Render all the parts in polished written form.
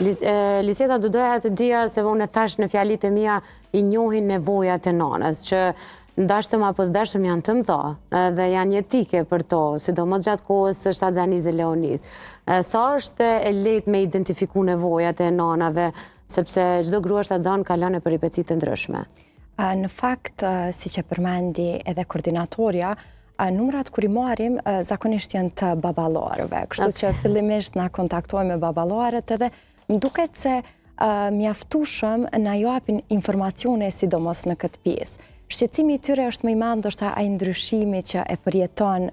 Liseta, do doja të dija se unë e thash në fjalit e mia I njohin nevojat e nanës, që ndashtëm apo s'dashtëm janë të mëdha dhe janë jetike për to, sidomos gjatë kohës së Shtatzanis dhe Leonis. Sa është e lehtë me identifiku nevojat e nanave, sepse çdo grua shtatzan ka lënë peripeci të ndryshme? Në fakt, si që përmendi edhe koordinatorja, numrat kur I marrim zakonisht janë të baballarëve, kështu që fillimisht na kontaktojmë me baballarët edhe më duket se mjaftueshëm na japin informacione sidomos në këtë pjesë. Shqetësimi I tyre është më I madh ndoshta ai ndryshimi që e përjeton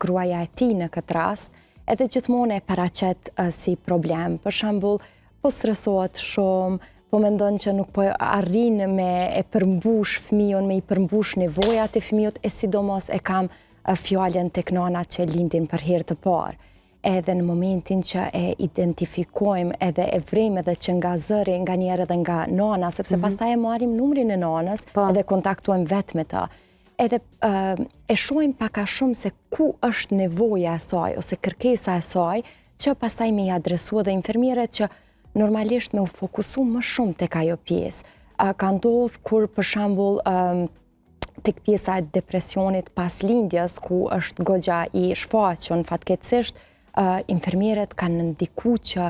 gruaja e tij në këtë rast, edhe gjithmonë e paraqet si problem. Për shembull, po stresohet shumë, po mendon që nuk po arrin me e përmbush fëmijën, me I përmbush nevojat e fëmijët, e sidomos e kam fjalën tek nanat që lindin për herë të parë. Edhe në momentin që e identifikojmë edhe e vrejmë edhe që nga zëri, nga njerë edhe nga nana, sepse pastaj e marrim numrin e nanës edhe kontaktojmë vetë me ta. Edhe e shohim pak a shumë se ku është nevoja e saj ose kërkesa e saj, që pastaj me I adresu edhe infermierët që normalisht me u fokusu më shumë tek ajo pjesë. Ka ndodhur kur për shembull tek pjesa e depresionit pas lindjes, ku është goxha I shfaqur fatkeqësisht, infermierët kanë ndiku që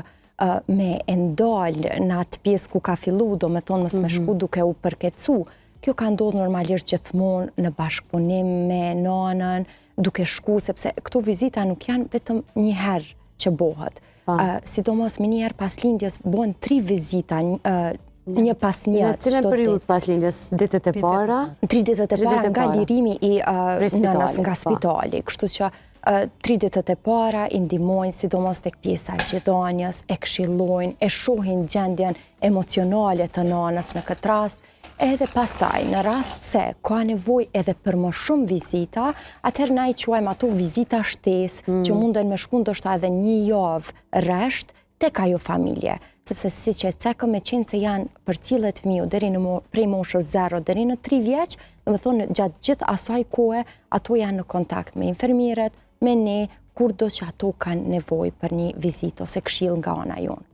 me e ndalë në atë pjesë ku ka fillu, do me thonë mos me shku duke u përkecu. Kjo ka ndodhur normalisht gjithmonë në bashkëpunim me nanën, duke shku, sepse këto vizita nuk janë vetëm një herë që bëhet. Sidomos me një herë pas lindjes bëhen 3 vizita, një pas një. Në cilën periudhë pas lindjes? Ditët e para? 3 ditët e para nga lirimi I nënës nga spitali. Kështu që 3 ditët e para I ndihmojnë sidomos tek pjesa e gjedanjës, e këshillojnë, e shohin gjendjen emocionale të nanës në këtë rast, edhe pastaj në rast se ka nevojë edhe për më shumë vizita, atëherë na I quajmë ato vizita shtesë, që munden me shku ndoshta edhe një javë rresht tek ajo familje. Sepse siç e cekëm me qenë se janë përcjellet fëmiu deri në prej moshës 0 deri në 3 vjeç, domethënë gjatë gjithë asaj kohe ato janë në kontakt me infermierët, me ne, kurdo që ato kanë nevojë për një vizitë ose këshill nga ana jonë.